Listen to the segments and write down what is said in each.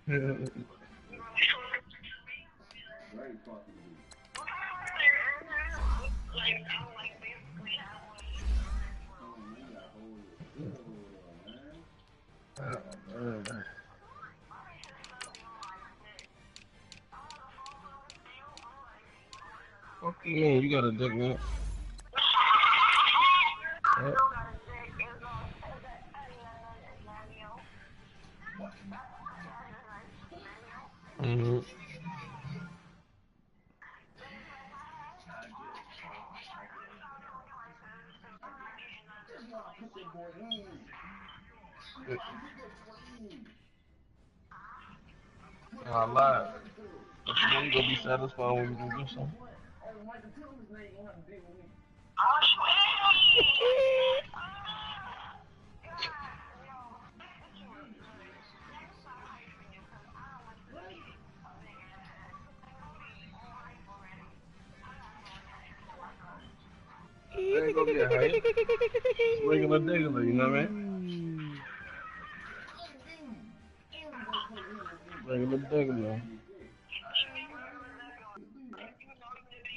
Fuck you mean? You got a dick, man. Mm-hmm. I lied. But you know you gonna be satisfied when you can get some. Ain't gonna get hype. Regular digger, you know what I mean? Regular digger.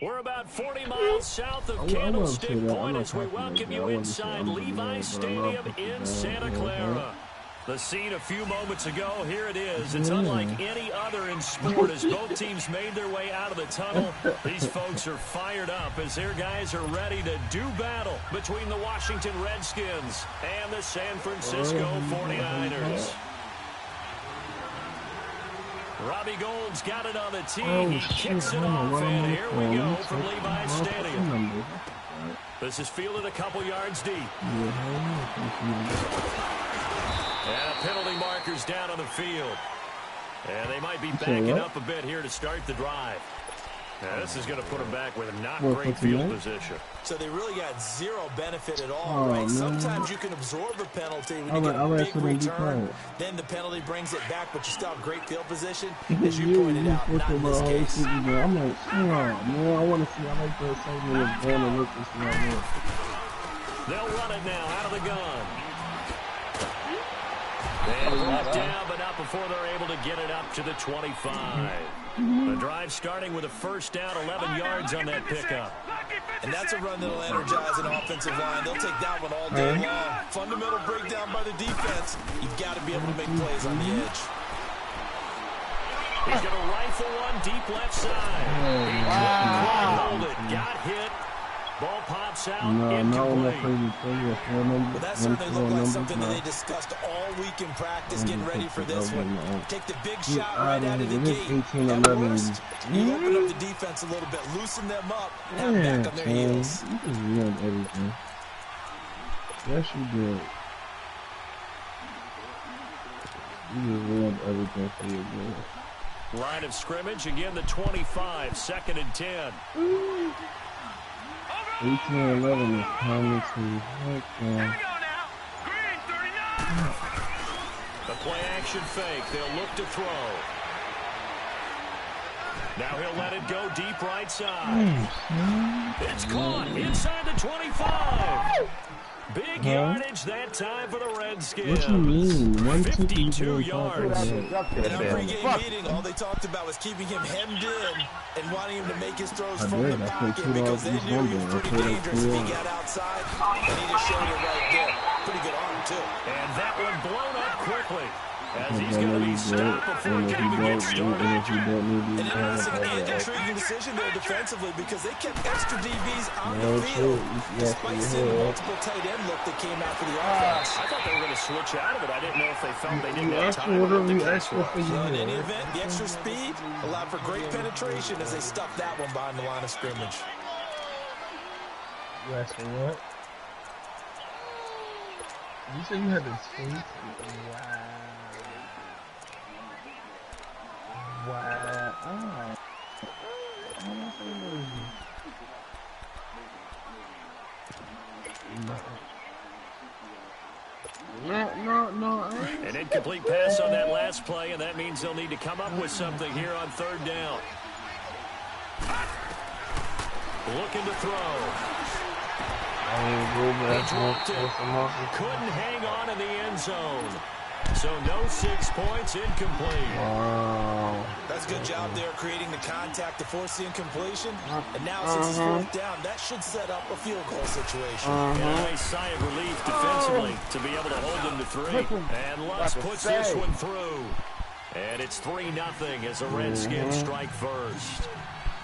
We're about 40 miles south of Candlestick Point as we welcome you inside Levi's Stadium in Santa Clara. The scene a few moments ago, here it is. It's unlike any other in sport as both teams made their way out of the tunnel. These folks are fired up as their guys are ready to do battle between the Washington Redskins and the San Francisco 49ers. Robbie Gould's got it on the tee. He kicks it off, and here we go from Levi's Stadium. This is fielded a couple yards deep. And a penalty marker's down on the field. And they might be backing up a bit here to start the drive. Now, this is going to put them back with a not great field position. So they really got zero benefit at all, right? Man. Sometimes you can absorb a penalty when you get a big return. Then the penalty brings it back, but you still have great field position. As you pointed out, not in this case. I'm like, man, I want to see. I like that segment of going and look this right here. They'll run it now out of the gun. They brought down, but not before they're able to get it up to the 25. The drive starting with a first down, 11 yards on that pickup. And that's a run that'll energize an offensive line. They'll take that one all day long. Fundamental breakdown by the defense. You've got to be able to make plays on the edge. He's going to rifle one deep left side. He couldn't hold it. Got hit. Ball pops out. But that certainly looked like something that they discussed all week in practice, getting ready for this one. Take the big shot right out of the gate. At worst, you open up the defense a little bit, loosen them up, and back on their heels. You just ruined everything. Yes, you did. You just ruined everything for you, man. Line of scrimmage, again the 25, 2nd and 10. 18-11 is coming to heck, man. The play action fake. They'll look to throw. Now he'll let it go deep right side. It's caught inside the 25. Big yardage that time for the Redskins. What you mean? 52 yards. In our pregame meeting, all they talked about was keeping him hemmed in and wanting him to make his throws from the pocket because they knew he was pretty dangerous if he got outside. And he just showed it right there. Pretty good arm, too. And that one blown up quickly as he's going to be stopped before he can even get started. An interesting and intriguing decision there defensively because they kept extra DBs on the field despite seeing multiple tight end look that came out for the offense. I thought they were going to switch out of it. I didn't know if they felt they didn't have time. In any event, the extra speed allowed for great penetration as they stuffed that one behind the line of scrimmage. You asked me what? You said you had the space? Wow. Wow. Oh. No. An incomplete pass on that last play, and that means they'll need to come up with something here on 3rd down. Looking to throw. He dropped it. Couldn't hang on in the end zone. So no 6 points, incomplete. Wow. That's a good job there creating the contact to force the incompletion. And now since it's 4th down, that should set up a field goal situation. And a nice sigh of relief defensively to be able to hold them to 3. And Lutz puts this one through. And it's 3-0 as the Redskins strike first.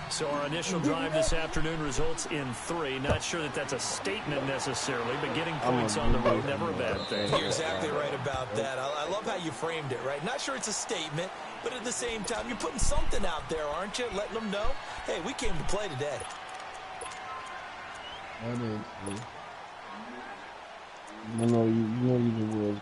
So our initial drive this afternoon results in 3. Not sure that that's a statement necessarily, but getting points on the road, never a bad thing. You're exactly right about that. I love how you framed it, right? Not sure it's a statement, but at the same time, you're putting something out there, aren't you? Letting them know, hey, we came to play today. That is true. You know you the world's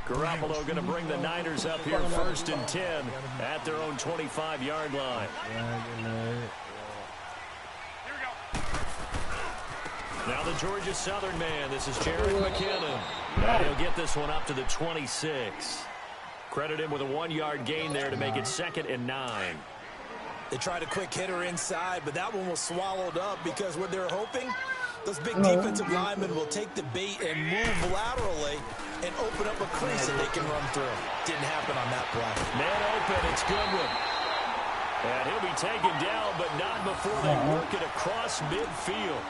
Garoppolo going to bring the Niners up here 1st and 10 at their own 25-yard line. Now the Georgia Southern man. This is Jerick McKinnon. And he'll get this one up to the 26. Credit him with a 1-yard gain there to make it 2nd and 9. They tried a quick hitter inside, but that one was swallowed up because what they're hoping, those big defensive linemen will take the bait and move laterally and open up a crease that they can run through. Didn't happen on that play. Man open, it's Goodwin. And he'll be taken down, but not before they work it across midfield.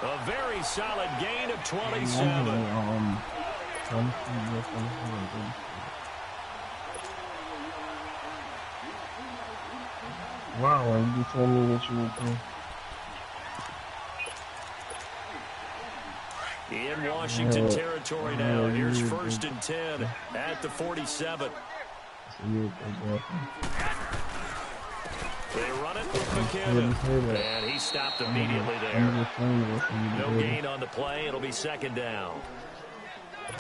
A very solid gain of 27. Wow, you told me what you were doing. In Washington territory now. Here's 1st and 10 at the 47. They run it with McKinnon. And he stopped immediately there. No gain on the play. It'll be 2nd down.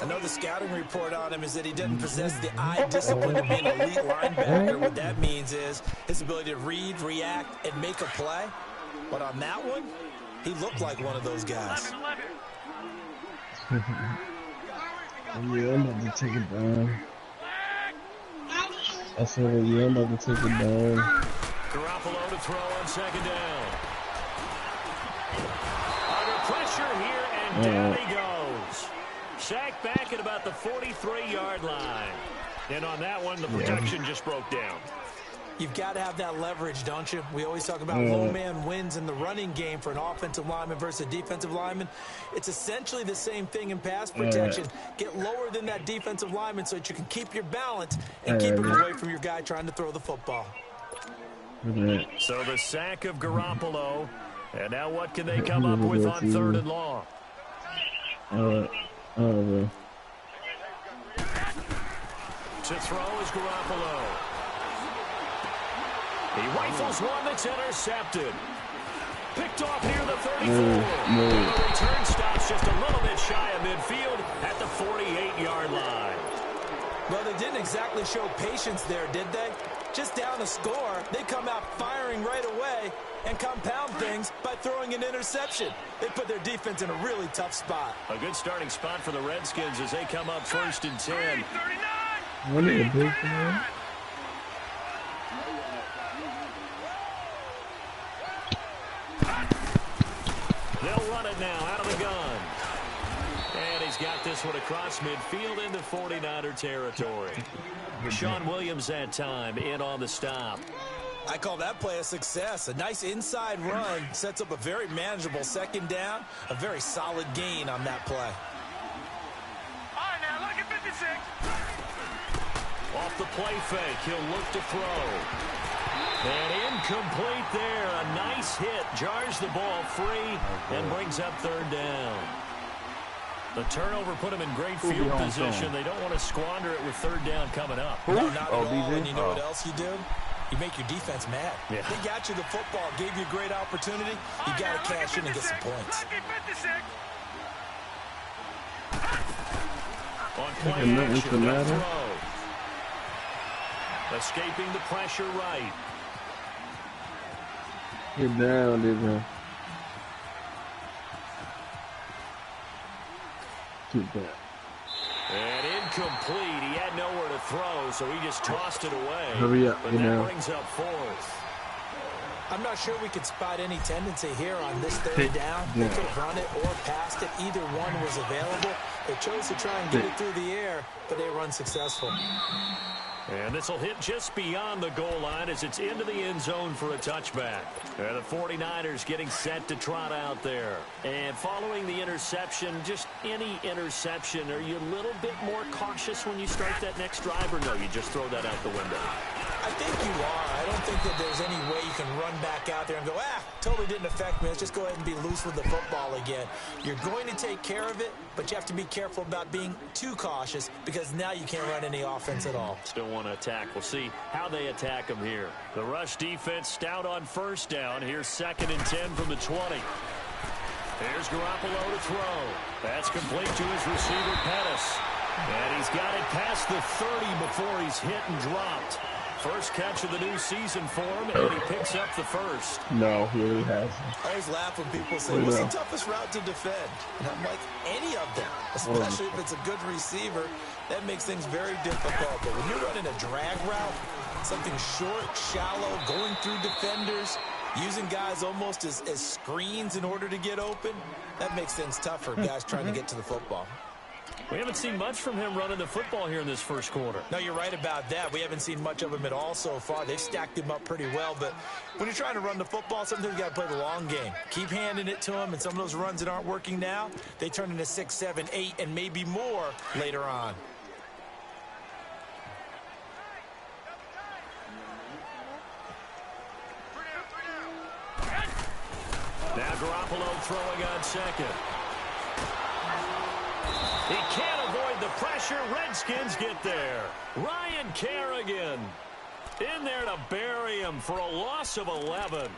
I know the scouting report on him is that he doesn't possess the eye discipline to be an elite linebacker. What that means is his ability to read, react, and make a play. But on that one, he looked like one of those guys. Yeah, I'm about to take it down. I said, yeah, I'm about to take it down. Garoppolo to throw on 2nd down. Under pressure here, and down he goes. Sacked back at about the 43-yard line. And on that one, the protection just broke down. You've got to have that leverage, don't you? We always talk about low man wins in the running game for an offensive lineman versus a defensive lineman. It's essentially the same thing in pass protection. Get lower than that defensive lineman so that you can keep your balance and keep him away from your guy trying to throw the football. So the sack of Garoppolo. And now what can they come up with on 3rd and long? To throw is Garoppolo. He rifles one that's intercepted. Picked off near the 34. The return stops just a little bit shy of midfield at the 48-yard line. Well, they didn't exactly show patience there, did they? Just down a score, they come out firing right away and compound things by throwing an interception. They put their defense in a really tough spot. A good starting spot for the Redskins as they come up 1st and 10. What is a big thing? They'll run it now out of the gun. And he's got this one across midfield into 49er territory. Sean Williams that time in on the stop. I call that play a success. A nice inside run sets up a very manageable 2nd down. A very solid gain on that play. All right, now look at 56. Off the play fake, he'll look to throw. And incomplete there. A nice hit. Jars the ball free and brings up 3rd down. The turnover put them in great field position. They don't want to squander it with 3rd down coming up. No, not at all. And you know what else you do? You make your defense mad. Yeah. They got you the football, gave you a great opportunity. You got to cash in and get some points. On play action, that throw. Escaping the pressure right. Get down, dude. Keep that. And incomplete. He had nowhere to throw, so he just tossed it away. Hurry up, but that brings up 4th. I'm not sure we could spot any tendency here on this third down. They could have run it or passed it. Either one was available. They chose to try and get it through the air, but they were unsuccessful. And this will hit just beyond the goal line as it's into the end zone for a touchback. And the 49ers getting set to trot out there. And following the interception, just any interception, are you a little bit more cautious when you start that next drive, or no, you just throw that out the window? I think you are. I don't think that there's any way you can run back out there and go, totally didn't affect me. Let's just go ahead and be loose with the football again. You're going to take care of it, but you have to be careful about being too cautious because now you can't run any offense at all. Still want to attack. We'll see how they attack them here. The rush defense stout on first down. Here's 2nd and 10 from the 20. Here's Garoppolo to throw. That's complete to his receiver, Pettis. And he's got it past the 30 before he's hit and dropped. First catch of the new season for him, and he picks up the first. No, he really hasn't. I always laugh when people say, what's the toughest route to defend? And I'm like, any of them, especially if it's a good receiver. That makes things very difficult. But when you're running a drag route, something short, shallow, going through defenders, using guys almost as screens in order to get open, that makes things tough for guys trying to get to the football. We haven't seen much from him running the football here in this first quarter. No, you're right about that. We haven't seen much of him at all so far. They've stacked him up pretty well, but when you're trying to run the football, sometimes you got to play the long game. Keep handing it to him, and some of those runs that aren't working now, they turn into 6, 7, 8, and maybe more later on. Now Garoppolo throwing on second. He can't avoid the pressure. Redskins get there. Ryan Kerrigan in there to bury him for a loss of 11.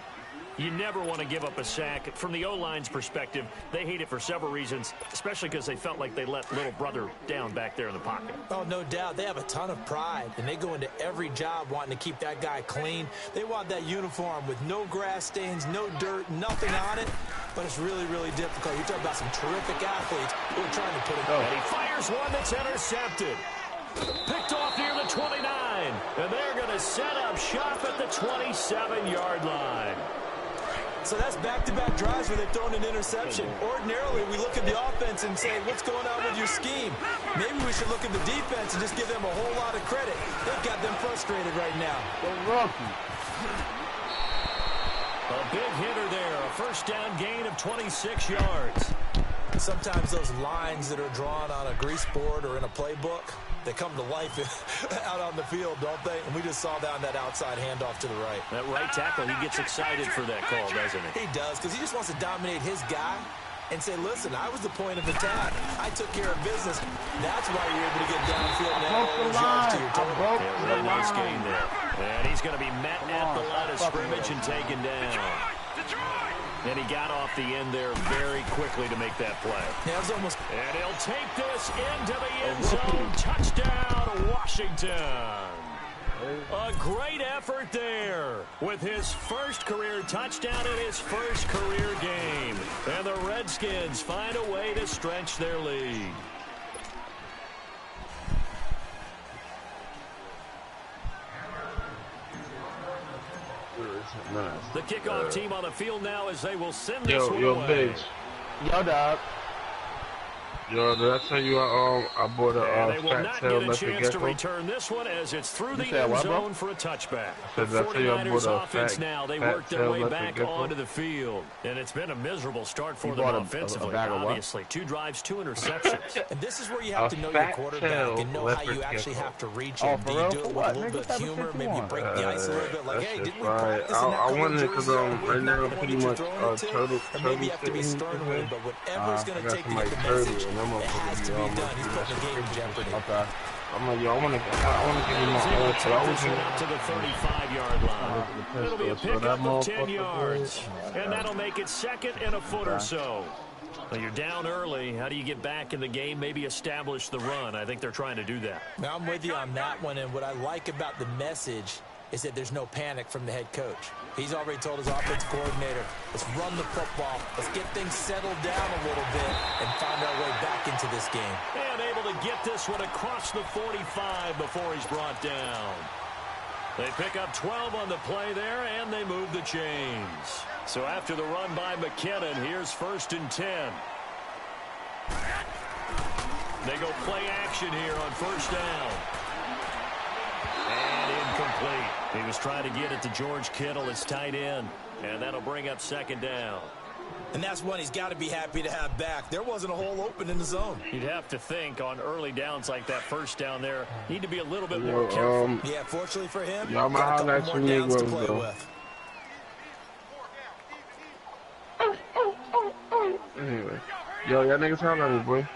You never want to give up a sack. From the O-line's perspective, they hate it for several reasons, especially because they felt like they let little brother down back there in the pocket. Oh, no doubt. They have a ton of pride, and they go into every job wanting to keep that guy clean. They want that uniform with no grass stains, no dirt, nothing on it, but it's really, really difficult. You're talking about some terrific athletes who are trying to put it over. And he fires one that's intercepted. Picked off near the 29, and they're going to set up shop at the 27-yard line. So that's back-to-back drives where they've thrown an interception. Ordinarily, we look at the offense and say, what's going on with your scheme? Maybe we should look at the defense and just give them a whole lot of credit. They've got them frustrated right now. A big hitter there. A first down gain of 26 yards. Sometimes those lines that are drawn on a grease board or in a playbook, they come to life out on the field, don't they? And we just saw that on that outside handoff to the right. That right tackle, he gets excited for that call, doesn't he? He does, because he just wants to dominate his guy and say, listen, I was the point of attack. I took care of business. That's why you're able to get downfield and add all those yards to your total. Yeah, really nice game there. And he's going to be met at the line of scrimmage and taken down. And he got off the end there very quickly to make that play. Yeah, it was almost... And he'll take this into the end zone. Touchdown, Washington. A great effort there with his first career touchdown in his first career game. And the Redskins find a way to stretch their lead. Nice. The kickoff team on the field now as they will send this one yo, away. Biggs. Yo, dog. Yo, did I tell you I bought a they will not get a chance to return this one as it's through the end zone for a touchback. The 49ers offense now, they work their way back onto the field. And it's been a miserable start for them offensively, obviously. 2 drives, 2 interceptions. And this is where you have to know your quarterback and know how you actually have to reach him. Do you do it with a little bit of humor? Maybe you break the ice a little bit like, hey, didn't we practice in that color jersey all week? Not going to want you throwing it to? Or maybe you have to be stern with him, but whatever it's going to take to get the message, it has to be done. He's putting the game in jeopardy. Okay. I'm like, yo, I want to give him my all. So I was up to the 35-yard line. It'll be a pickup of 10 yards. And that'll make it 2nd and a foot or so. Well, you're down early. How do you get back in the game? Maybe establish the run. I think they're trying to do that. Now, I'm with you on that one. And what I like about the message is that there's no panic from the head coach. He's already told his offensive coordinator, let's run the football, let's get things settled down a little bit and find our way back into this game. And able to get this one across the 45 before he's brought down. They pick up 12 on the play there, and they move the chains. So after the run by McKinnon, here's 1st and 10. They go play action here on 1st down. And incomplete. He was trying to get it to George Kittle, his tight end, and that'll bring up 2nd down. And that's one he's got to be happy to have back. There wasn't a hole open in the zone. You'd have to think on early downs like that 1st down there, need to be a little bit more careful. Yeah, fortunately for him, y'all my got a highlights couple from more downs to Negroes, play though. Anyway, yo, y'all niggas holler at me, boy.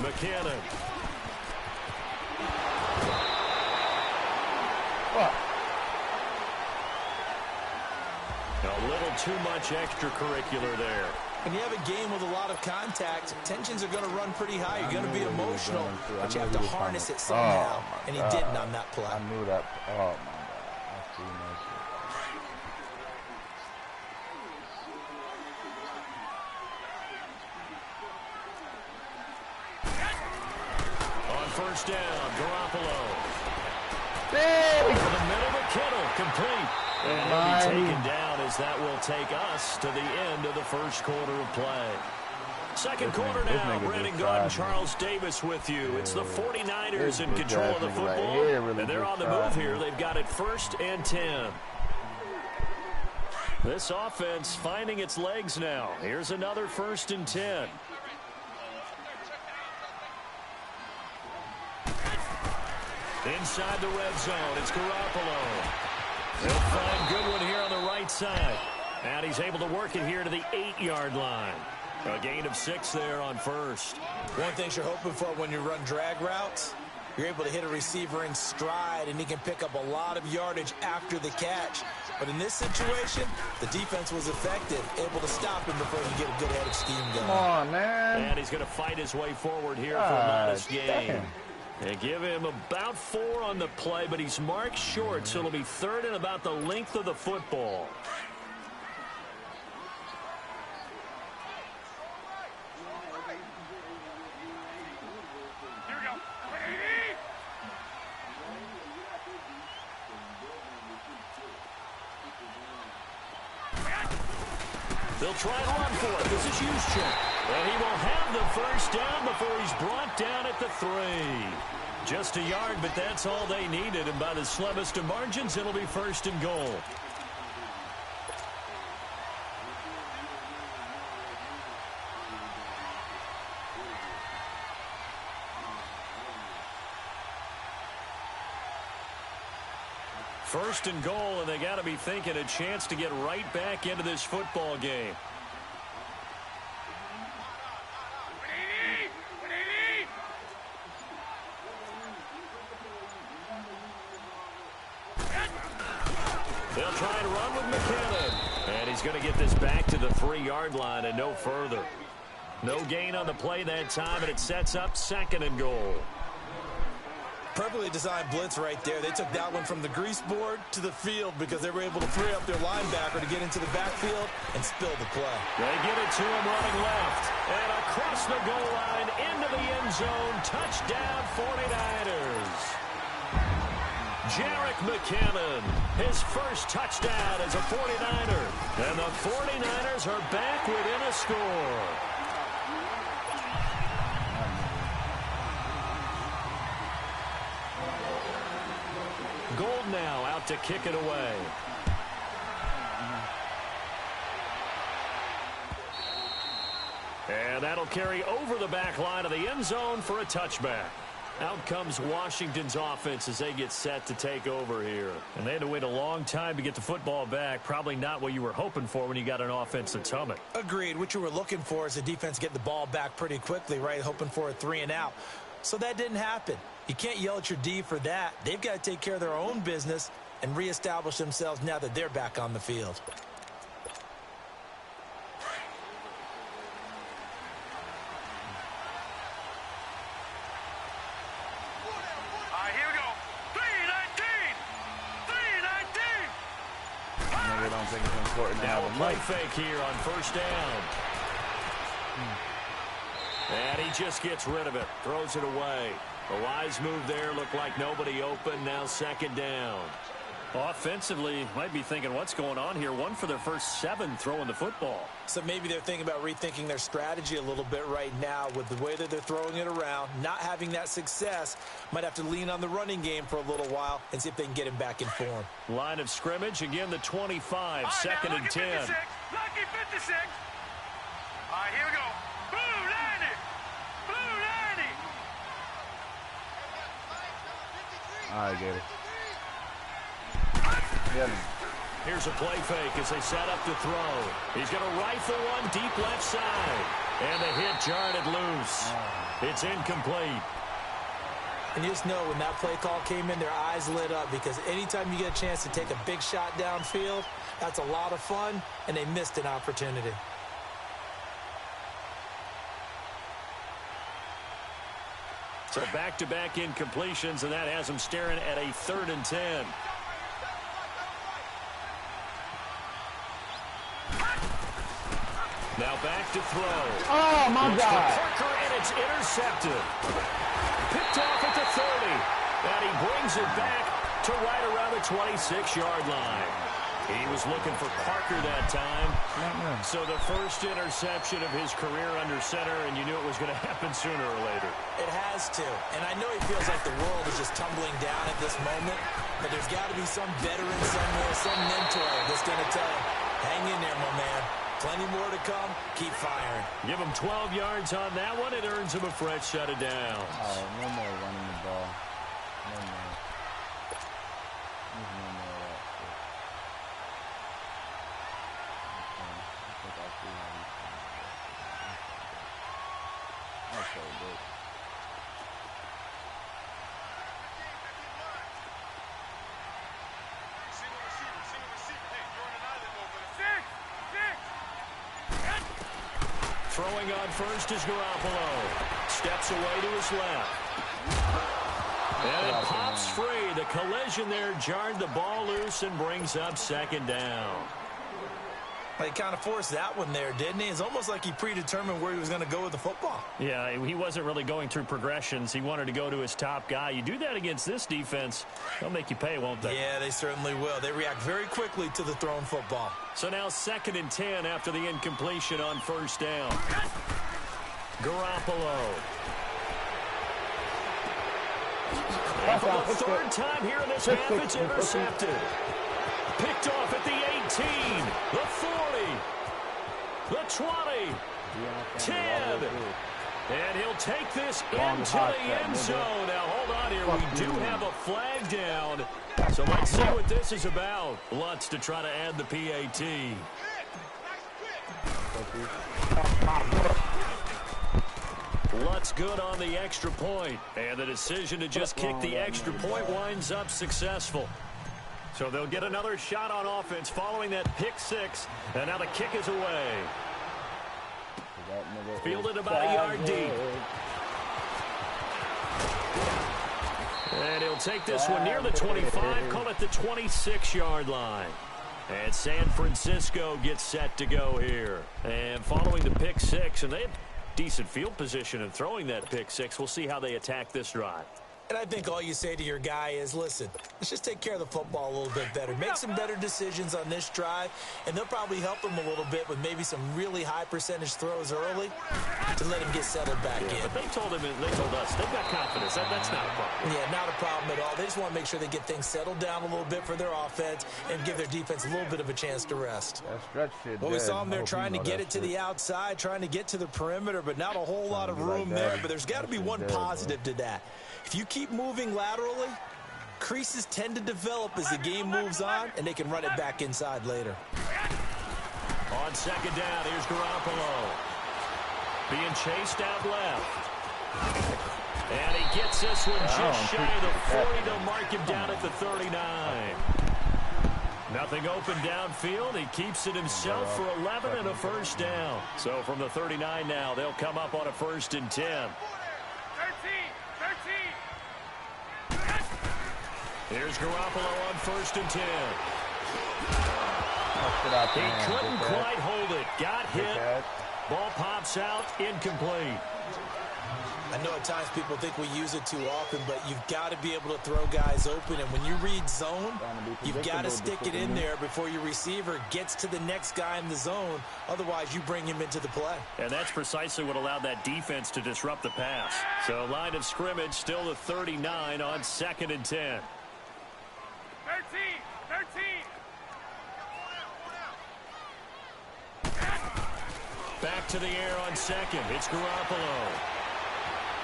McKinnon. A little too much extracurricular there. When you have a game with a lot of contact, tensions are going to run pretty high. You're going to be emotional, but you have to harness it somehow. And he didn't on that play. I knew that. Oh, my God. I seen that shit. On 1st down, Garoppolo. Over the middle to Kittle, complete. And he'll be taken down as that will take us to the end of the 1st quarter of play. 2nd quarter now, Brandon Gaudin, Charles Davis with you. It's the 49ers in control of the football, and they're on the move here. They've got it 1st and 10. This offense finding its legs now. Here's another 1st and 10. Inside the red zone, it's Garoppolo. They'll find Goodwin here on the right side. And he's able to work it here to the 8-yard line. A gain of 6 there on 1st. One thing you're hoping for when you run drag routes, you're able to hit a receiver in stride, and he can pick up a lot of yardage after the catch. But in this situation, the defense was effective, able to stop him before he get a good head of steam going. Come on, man. And he's going to fight his way forward here for a modest gain. They give him about 4 on the play, but he's marked short, so it'll be 3rd and about the length of the football. Here we go. They'll try to run for it. This is Juszczyk. And he will have the 1st down before he's brought down at the 3. Just a yard, but that's all they needed. And by the slimmest of margins, it'll be 1st and goal. First and goal, and they got to be thinking a chance to get right back into this football game. They'll try to run with McKinnon. And he's going to get this back to the 3-yard line and no further. No gain on the play that time, and it sets up 2nd and goal. Perfectly designed blitz right there. They took that one from the grease board to the field because they were able to free up their linebacker to get into the backfield and spill the play. They give it to him running left. And across the goal line into the end zone. Touchdown 49ers. Jerick McKinnon, his 1st touchdown as a 49er. And the 49ers are back within a score. Gold now out to kick it away. And that'll carry over the back line of the end zone for a touchback. Out comes Washington's offense as they get set to take over here. And they had to wait a long time to get the football back. Probably not what you were hoping for when you got an offense that's humming. Agreed. What you were looking for is the defense get the ball back pretty quickly, right? Hoping for a 3 and out. So that didn't happen. You can't yell at your D for that. They've got to take care of their own business and reestablish themselves now that they're back on the field. All right, here we go. 3-19. important to Now have a a play mic. fake here on first down. And he just gets rid of it. Throws it away. A wise move there. Looked like nobody open. Now second down. Offensively, might be thinking, what's going on here? One for their first 7 throwing the football. So maybe they're thinking about rethinking their strategy a little bit right now with the way that they're throwing it around. Not having that success. Might have to lean on the running game for a little while and see if they can get him back in form. Line of scrimmage, again the 25, All right, second now, and lucky 10. 56, lucky 56. All right, here we go. Blue 90. Blue 90. All right, get it. Get him. Here's a play fake as they set up to throw. He's going to rifle one deep left side. And the hit jarred it loose. It's incomplete. And you just know when that play call came in, their eyes lit up because anytime you get a chance to take a big shot downfield, that's a lot of fun, and they missed an opportunity. So back-to-back incompletions, and that has them staring at a 3rd and 10. Now back to throw. Oh, my Looks God. for Parker, and it's intercepted. Picked off at the 30. And he brings it back to right around the 26-yard line. He was looking for Parker that time. So the first interception of his career under center, and you knew it was going to happen sooner or later. It has to. And I know he feels like the world is just tumbling down at this moment, but there's got to be some veteran somewhere, some mentor that's going to tell him, hang in there, my man. Plenty more to come. Keep firing. Give him 12 yards on that one. It earns him a fresh set of downs. Oh, no more running the ball. No more. There's no more of that shit. I think I see how he's playing. That's so good. Throwing on first is Garoppolo. Steps away to his left. And it pops free. The collision there jarred the ball loose and brings up second down. He kind of forced that one there, didn't he? It's almost like he predetermined where he was going to go with the football. Yeah, he wasn't really going through progressions. He wanted to go to his top guy. You do that against this defense, they'll make you pay, won't they? Yeah, they certainly will. They react very quickly to the thrown football. So now 2nd and 10 after the incompletion on first down. Garoppolo. And for the 3rd time here in this half, it's intercepted. Picked off at the 18, the 40, the 20, 10. And he'll take this into the end zone. Now, hold on here. We do have a flag down. So let's see what this is about. Lutz to try to add the PAT. Lutz good on the extra point. And the decision to just kick the extra point winds up successful. So they'll get another shot on offense following that pick 6. And now the kick is away. Fielded about a yard deep. And he'll take this one near the 25, call it the 26-yard line. And San Francisco gets set to go here. And following the pick 6, and they have decent field position in throwing that pick 6. We'll see how they attack this drive. And I think all you say to your guy is, listen, let's just take care of the football a little bit better. Make some better decisions on this drive, and they'll probably help him a little bit with maybe some really high percentage throws early to let him get settled back in. But they told him, and they told us, they've got confidence. That's not a problem. Yeah, not a problem at all. They just want to make sure they get things settled down a little bit for their offense and give their defense a little bit of a chance to rest. That stretch shit. Well, we saw them there trying to get it to the outside, trying to get to the perimeter, but not a whole lot of room there. But there's got to be one positive to that. If you keep moving laterally, creases tend to develop as the game moves on, and they can run it back inside later. On second down, here's Garoppolo. Being chased out left. And he gets this one just shy of the 40. They'll mark him down at the 39. Nothing open downfield. He keeps it himself for 11 and a first down. So from the 39 now, they'll come up on a 1st and 10. Here's Garoppolo on 1st and 10. He couldn't quite hold it. Got hit. Ball pops out, incomplete. I know at times people think we use it too often, but you've got to be able to throw guys open. And when you read zone, you've got to stick it in there before your receiver gets to the next guy in the zone. Otherwise, you bring him into the play. And that's precisely what allowed that defense to disrupt the pass. So line of scrimmage still the 39 on 2nd and 10. 13. Back to the air on 2nd. It's Garoppolo.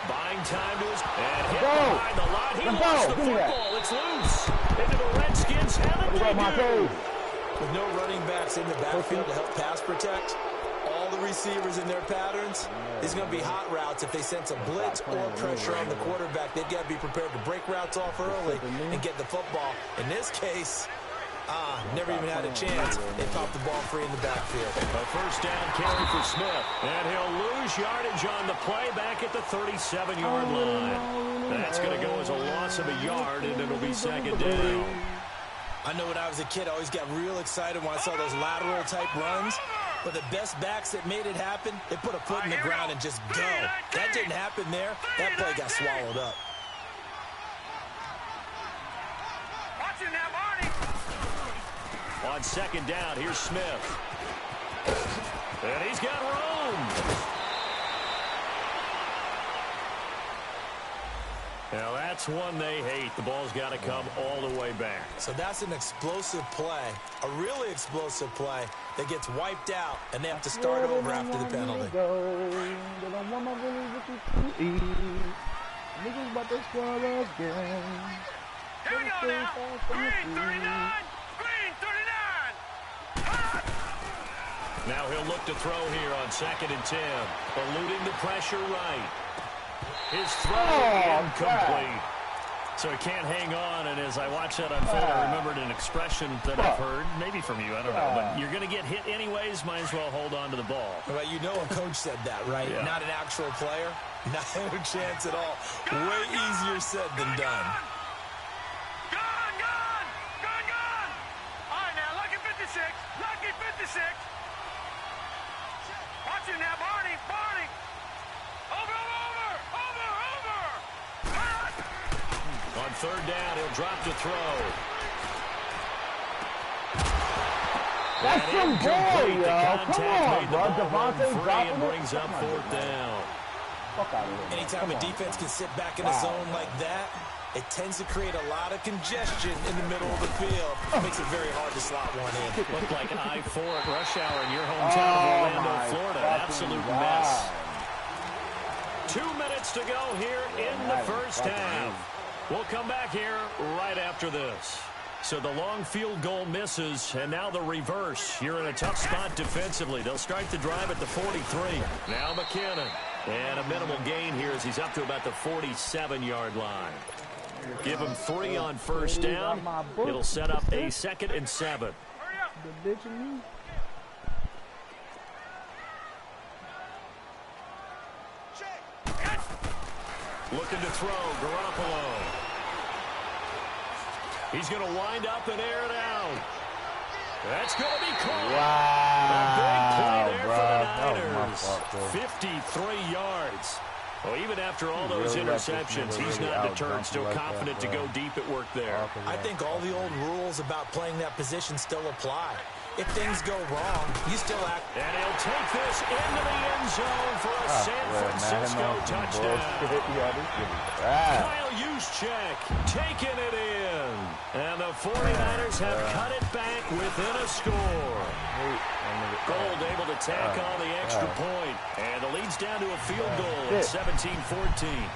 Buying time to his... And hit behind the line. He lost the football. It's loose. Into the Redskins. Have a do. With no running backs in the backfield to help pass protect, all the receivers in their patterns, these are going to be hot routes if they sense a blitz or pressure on the quarterback. They've got to be prepared to break routes off early and get the football. In this case... never even had a chance. They popped the ball free in the backfield. A first down carry for Smith. And he'll lose yardage on the play back at the 37-yard line. That's going to go as a loss of a yard, and it'll be 2nd down. I know when I was a kid, I always got real excited when I saw those lateral-type runs. But the best backs that made it happen, they put a foot in the ground and just go. That didn't happen there. That play got swallowed up. Watch it now, Barney. On 2nd down, here's Smith. And he's got room. Now that's one they hate. The ball's got to come all the way back. So that's an explosive play, a really explosive play that gets wiped out, and they have to start over after the penalty. Here we go now. Green, 39. Green, 39. Now he'll look to throw here on 2nd and 10. Eluding the pressure right. His throw incomplete. So he can't hang on, and as I watch that unfold, I remembered an expression that I've heard, maybe from you, I don't know, but you're going to get hit anyways, might as well hold on to the ball. Well, you know a coach said that, right? Yeah. Not an actual player. Not a chance at all. Way easier said than done. Gone. All right, now, lucky 56. Lucky 56. Watch it now, Barney. Over. On 3rd down, he'll drop to throw. That's some ball, yo. Come on, bro. Devontae dropping and brings up 4th down. Fuck out of here. Anytime a defense can sit back in a zone like that, it tends to create a lot of congestion in the middle of the field. It makes it very hard to slot one in. Looked like I-4 at rush hour in your hometown of Orlando, Florida. An absolute mess. 2 minutes to go here in the first half. We'll come back here right after this. So the long field goal misses, and now the reverse. You're in a tough spot defensively. They'll start the drive at the 43. Now McKinnon. And a minimal gain here as he's up to about the 47-yard line. Give him 3 on first down. It'll set up a 2nd and 7. The bitch and me. Looking to throw, Garoppolo. He's going to wind up and air it out. That's going to be caught. Wow, a big play there for the Niners. 53 yards. Well, even after all those interceptions, he's not deterred, still confident to go deep at work there. I think all the old rules about playing that position still apply. If things go wrong, you still act. And he'll take this into the end zone for a San Francisco touchdown. Kyle Juszczyk taking it in. And the 49ers have cut it back within a score. Gold able to tack on the extra point. And the lead's down to a field goal at 17-14.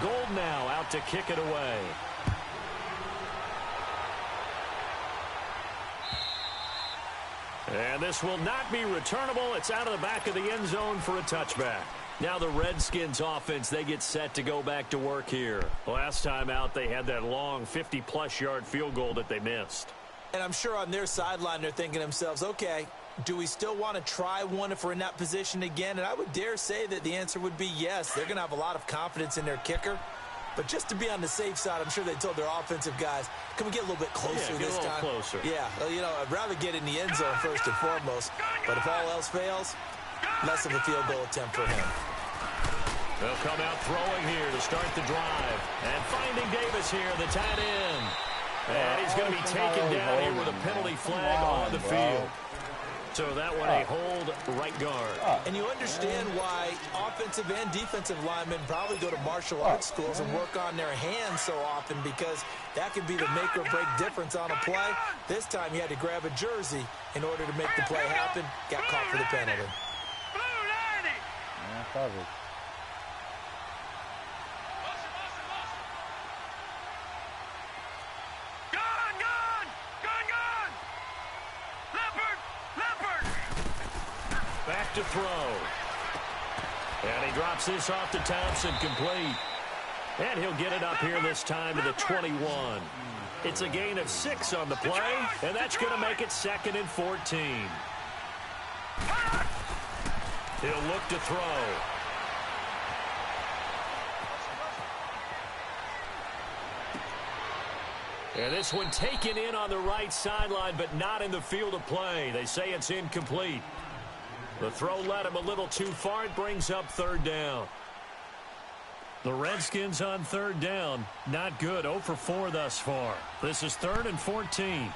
Gold now out to kick it away. And this will not be returnable. It's out of the back of the end zone for a touchback. Now the Redskins offense, they get set to go back to work here. Last time out, they had that long 50-plus yard field goal that they missed. And I'm sure on their sideline, they're thinking to themselves, okay, do we still want to try one if we're in that position again? And I would dare say that the answer would be yes. They're going to have a lot of confidence in their kicker. But just to be on the safe side, I'm sure they told their offensive guys, can we get a little bit closer this time? Closer. Yeah, well, you know, I'd rather get in the end zone first and foremost. But if all else fails, less of a field goal attempt for him. They'll come out throwing here to start the drive. And finding Davis here, the tight end. And he's going to be taken down here with a penalty flag on the field. So that one a hold right guard. And you understand why offensive and defensive linemen probably go to martial arts schools and work on their hands so often, because that could be the make or break difference on a play. This time he had to grab a jersey in order to make the play happen. Got caught for the penalty. Yeah, covered. Back to throw. And he drops this off to Thompson, complete. And he'll get it up here this time to the 21. It's a gain of 6 on the play, and that's going to make it 2nd and 14. He'll look to throw. And this one taken in on the right sideline, but not in the field of play. They say it's incomplete. The throw led him a little too far. It brings up 3rd down. The Redskins on 3rd down. Not good. 0 for 4 thus far. This is 3rd and 14.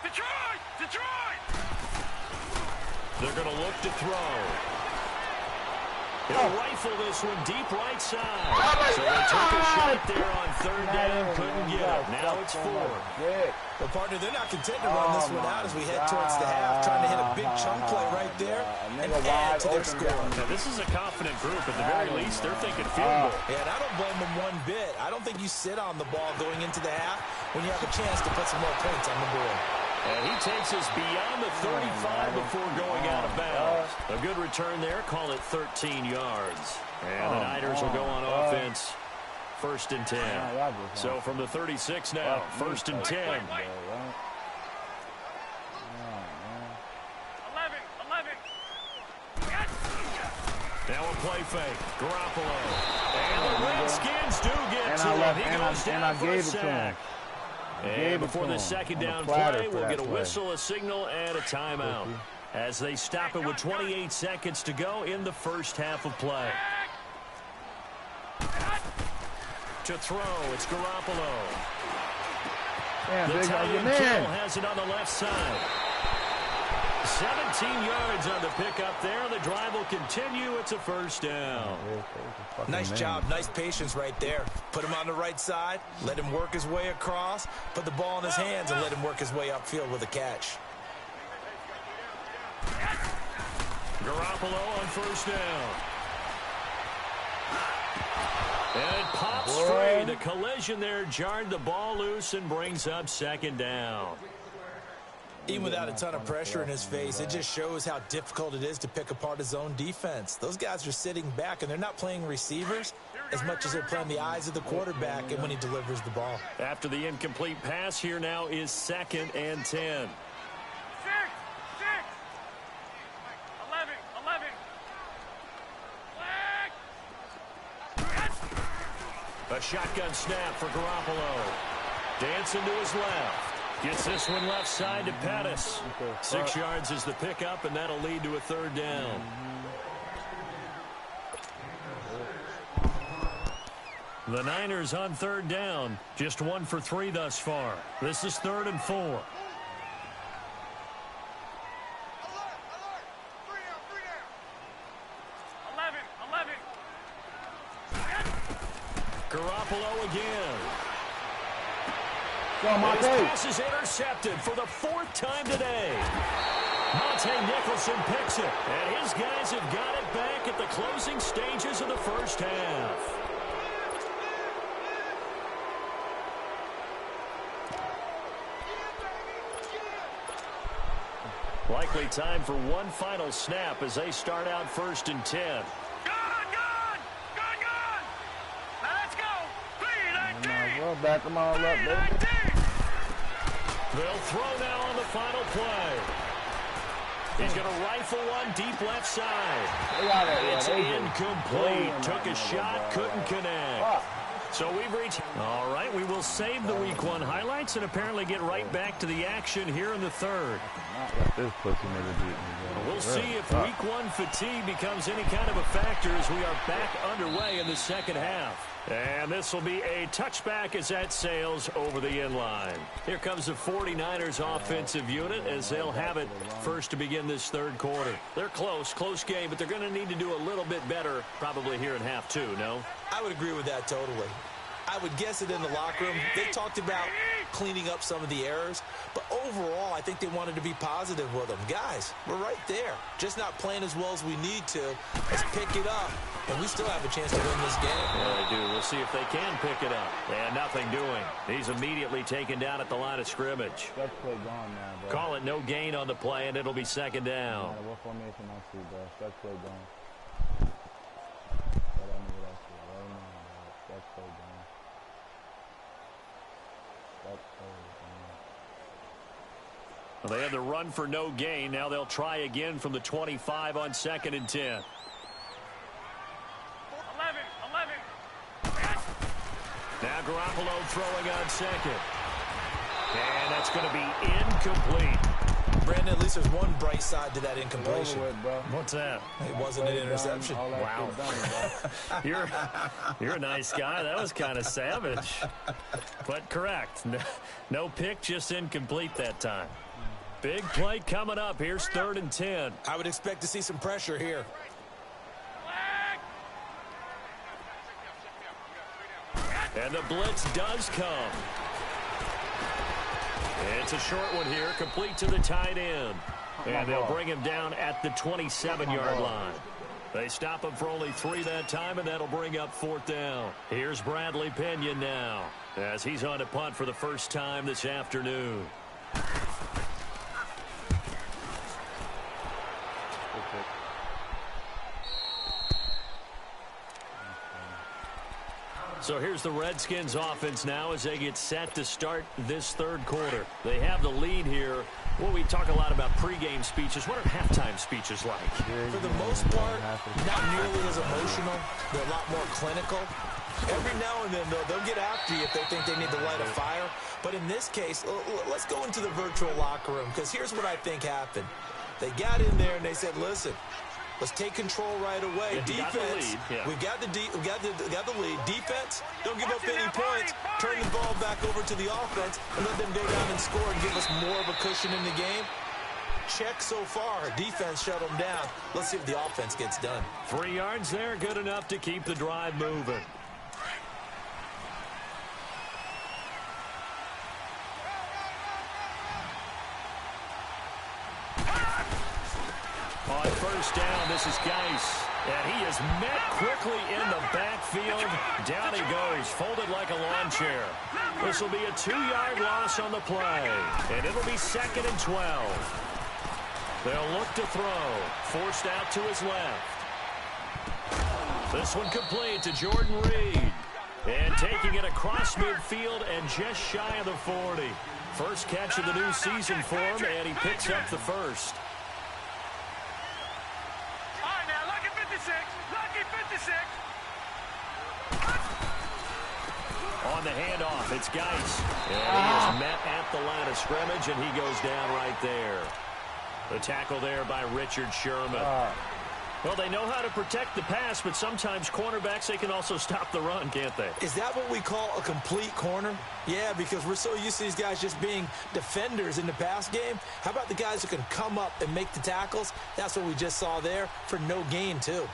Detroit! They're going to look to throw. He'll rifle this one deep right side. So they took a shot there on 3rd down. Couldn't get it. Now it's 4. Well, partner, they're not content to run this one out as we head towards the half, trying to hit a big chunk play right there and add to their score. Now, this is a confident group. At the very least, they're thinking field goal. Yeah, and I don't blame them one bit. I don't think you sit on the ball going into the half when you have a chance to put some more points on the board. And he takes us beyond the 35 before going out of bounds. A good return there. Call it 13 yards. And the Niners will go on offense. 1st and 10. So from the 36 now, 1st and 10. 11. Now a play fake. Garoppolo. And the Redskins do get to him. He goes down for a sack. And before the 2nd down play, we'll get a whistle, a signal, and a timeout as they stop it with 28 seconds to go in the 1st half of play. To throw, it's Garoppolo. The tight end Joe has it on the left side. 17 yards on the pickup there. The drive will continue. It's a 1st down. Nice job. Nice patience right there. Put him on the right side. Let him work his way across. Put the ball in his hands and let him work his way upfield with a catch. Garoppolo on 1st down. And it pops free. The collision there jarred the ball loose and brings up 2nd down. Even without a ton of pressure in his face, it just shows how difficult it is to pick apart his own defense. Those guys are sitting back, and they're not playing receivers as much as they're playing the eyes of the quarterback and when he delivers the ball. After the incomplete pass, here now is 2nd and 10. 11. A shotgun snap for Garoppolo. Dancing to his left. Gets this one left side to Pettis. 6 yards is the pickup, and that'll lead to a 3rd down. The Niners on 3rd down. Just 1 for 3 thus far. This is 3rd and 4. Garoppolo again. His pass is intercepted for the 4th time today. Monte Nicholson picks it, and his guys have got it back at the closing stages of the 1st half. Likely time for one final snap as they start out 1st and 10. Well, back them all up, baby. They'll throw now on the final play. He's going to rifle one deep left side. It's incomplete. Took a shot, couldn't connect. So we've reached... All right, we will save the Week 1 highlights and apparently get right back to the action here in the third. This pussy nigga beat me, bro. We'll see if Week 1 fatigue becomes any kind of a factor as we are back underway in the second half. And this will be a touchback as that sails over the inline. Here comes the 49ers offensive unit as they'll have it first to begin this third quarter. They're close game, but they're going to need to do a little bit better probably here in half two, no? I would agree with that totally. I would guess it in the locker room. They talked about cleaning up some of the errors, but overall, I think they wanted to be positive with them. Guys, we're right there. Just not playing as well as we need to. Let's pick it up, and we still have a chance to win this game. Yeah, they do. We'll see if they can pick it up. And nothing doing. He's immediately taken down at the line of scrimmage. That play gone now, bro. Call it no gain on the play, and it'll be second down. No matter what formation I see, bro. That play gone. Well, they had the run for no gain. Now they'll try again from the 25 on 2nd and 10. 11. Now Garoppolo throwing on second. And that's going to be incomplete. Brandon, at least there's one bright side to that incompletion. What's that? It wasn't an interception. Wow. You're a nice guy. That was kind of savage. But correct. No pick, just incomplete that time. Big play coming up. Here's 3rd and 10. I would expect to see some pressure here. And the blitz does come. It's a short one here, complete to the tight end. And they'll bring him down at the 27-yard line. They stop him for only 3 that time, and that'll bring up 4th down. Here's Bradley Pinion now, as he's on to punt for the first time this afternoon. So here's the Redskins offense now as they get set to start this third quarter. They have the lead here. Well, we talk a lot about pregame speeches. What are halftime speeches like? For the most part, not nearly as emotional. They're a lot more clinical. Every now and then, though, they'll get after you if they think they need to light a fire. But in this case, let's go into the virtual locker room, because here's what I think happened. They got in there and they said, listen, let's take control right away. Defense, we got the lead. Defense, don't give up any points. Turn the ball back over to the offense and let them go down and score and give us more of a cushion in the game. Check so far. Defense shut them down. Let's see if the offense gets done. 3 yards there, good enough to keep the drive moving. On first down, this is Geis. And he is met quickly in the backfield. Down he goes, folded like a lawn chair. This will be a 2-yard loss on the play. And it'll be 2nd and 12. They'll look to throw. Forced out to his left. This one complete to Jordan Reed. And taking it across midfield and just shy of the 40. First catch of the new season for him, and he picks up the first. On the handoff, it's Geis. And he is met at the line of scrimmage, and he goes down right there. The tackle there by Richard Sherman. Well, they know how to protect the pass, but sometimes cornerbacks, they can also stop the run, can't they? Is that what we call a complete corner? Yeah, because we're so used to these guys just being defenders in the pass game. How about the guys who can come up and make the tackles? That's what we just saw there for no gain, too.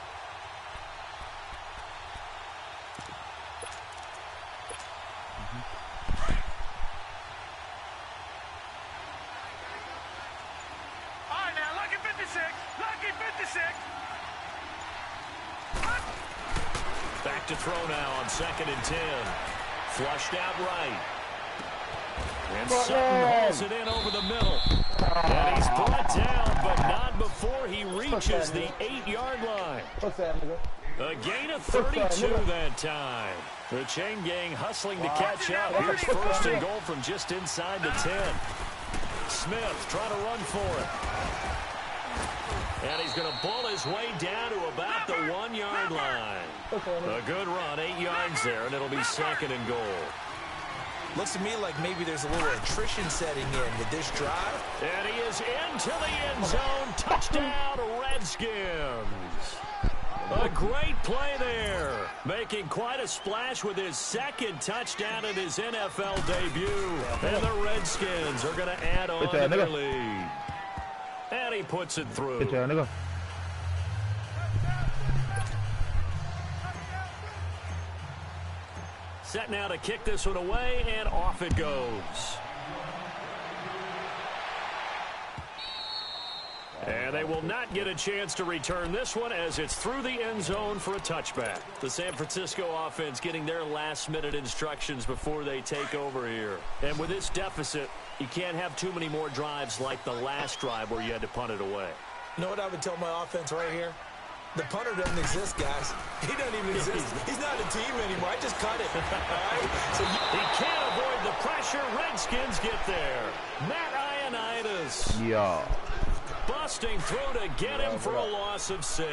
Back to throw now on 2nd and 10. Flushed out right. And Sutton hauls it in over the middle. And he's brought down, but not before he reaches the 8-yard line. A gain of 32 that time. The chain gang hustling to catch up. Here's 1st and goal from just inside the 10. Smith trying to run for it. And he's going to bull his way down to about the 1-yard line. A good run, 8 yards there, and it'll be 2nd and goal. Looks to me like maybe there's a little attrition setting in with this drive. And he is into the end zone. Touchdown, Redskins. A great play there. Making quite a splash with his 2nd touchdown in his NFL debut. And the Redskins are going to add on to their lead. And he puts it through. Set now to kick this one away, and off it goes. And they will not get a chance to return this one as it's through the end zone for a touchback. The San Francisco offense getting their last-minute instructions before they take over here. And with this deficit, you can't have too many more drives like the last drive where you had to punt it away. You know what I would tell my offense right here? The punter doesn't exist, guys. He doesn't even exist. He's not a team anymore. I just cut it. All right? So he can't avoid the pressure. Redskins get there. Matt Ioannidis. Yeah. Busting through to get him for a loss of 6.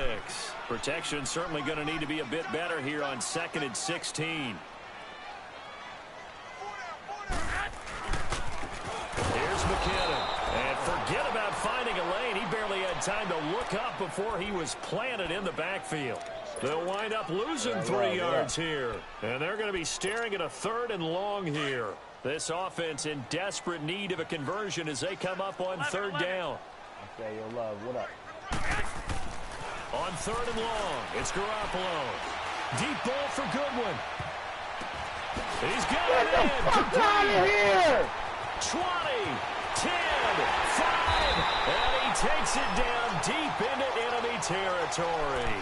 Protection certainly going to need to be a bit better here on 2nd and 16. Here's McKinnon. And forget about finding a lane. He barely had time to look up before he was planted in the backfield. They'll wind up losing 3 yards here. And they're going to be staring at a 3rd and long here. This offense in desperate need of a conversion as they come up on 3rd down. Okay, yo, love, what up? On 3rd and long, it's Garoppolo. Deep ball for Goodwin. He's got it in. Get out of here! 20, 10, 5, and he takes it down deep into enemy territory.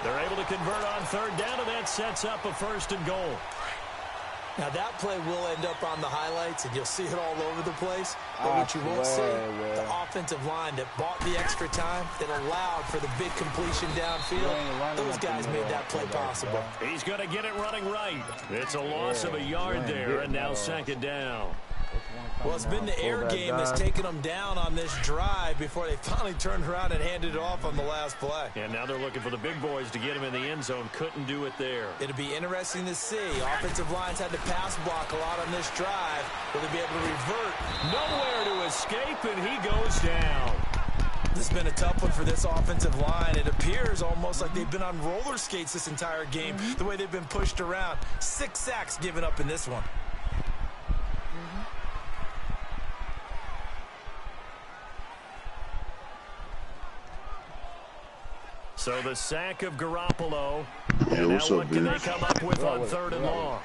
They're able to convert on 3rd down, and that sets up a 1st and goal. Now, that play will end up on the highlights, and you'll see it all over the place. But what you won't see, the offensive line that bought the extra time, that allowed for the big completion downfield, those guys made that play possible. He's going to get it running right. It's a loss of a yard there, and now 2nd down. Well, it's been the air game that's taken them down on this drive before they finally turned around and handed it off on the last play. And now they're looking for the big boys to get him in the end zone. Couldn't do it there. It'll be interesting to see. Offensive lines had to pass block a lot on this drive. Will they be able to revert? Nowhere to escape, and he goes down. This has been a tough one for this offensive line. It appears almost like they've been on roller skates this entire game, the way they've been pushed around. 6 sacks given up in this one. So the sack of Garoppolo. And now what can they come up with on 3rd and long?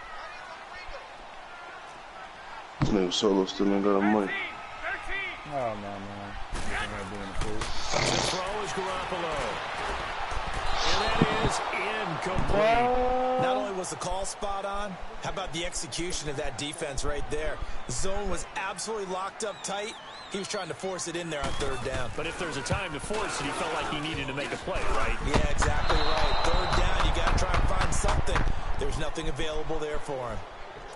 This nigga Solo still ain't got a mic. Oh, no, man. The throw is Garoppolo. And that is incomplete. Not only was the call spot on, how about the execution of that defense right there? The zone was absolutely locked up tight. He was trying to force it in there on 3rd down. But if there's a time to force it, he felt like he needed to make a play, right? Yeah, exactly right. 3rd down, you got to try and find something. There's nothing available there for him.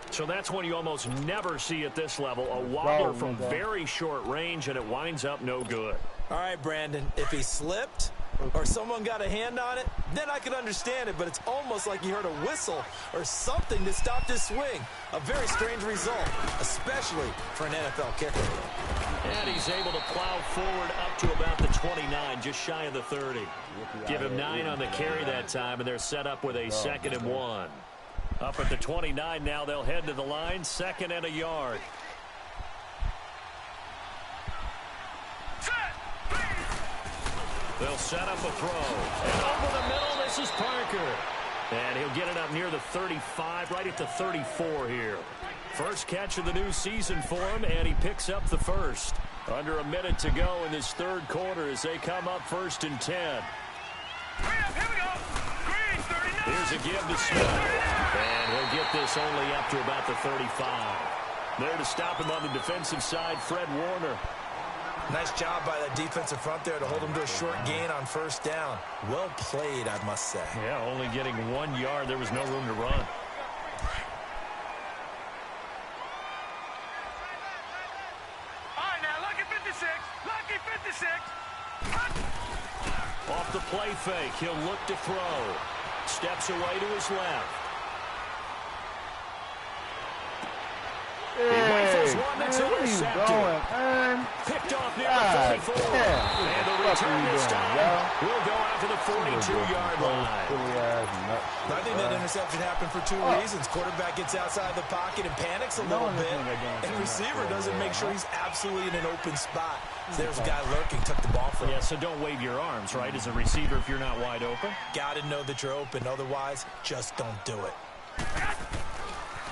So that's one you almost never see at this level. A wobbler from very short range, and it winds up no good. All right, Brandon, if he slipped or someone got a hand on it, then I could understand it, but it's almost like you heard a whistle or something that stopped his swing. A very strange result, especially for an NFL kicker. And he's able to plow forward up to about the 29, just shy of the 30. Give him 9 on the carry that time, and they're set up with a 2nd and 1. Up at the 29 now, they'll head to the line, 2nd and a yard. They'll set up a throw. And over the middle, this is Parker. And he'll get it up near the 35, right at the 34 here. First catch of the new season for him, and he picks up the first. Under a minute to go in this 3rd quarter as they come up 1st and 10. Here we go. Green, 39. Here's a give to Smith. And he'll get this only up to about the 35. There to stop him on the defensive side, Fred Warner. Nice job by that defensive front there to hold him to a short gain on 1st down. Well played, I must say. Yeah, only getting 1 yard. There was no room to run. All right, now, lucky 56. Lucky 56. the play fake. He'll look to throw. Steps away to his left. He rifles one that's intercepted. Picked off near the 44. And the return this time will go out to the 42-yard line. I think that interception happened for two reasons. Quarterback gets outside the pocket and panics a little bit. And receiver doesn't make sure he's absolutely in an open spot. So there's a guy lurking, took the ball from him. Yeah, so don't wave your arms, right, as a receiver if you're not wide open. Got to know that you're open. Otherwise, just don't do it.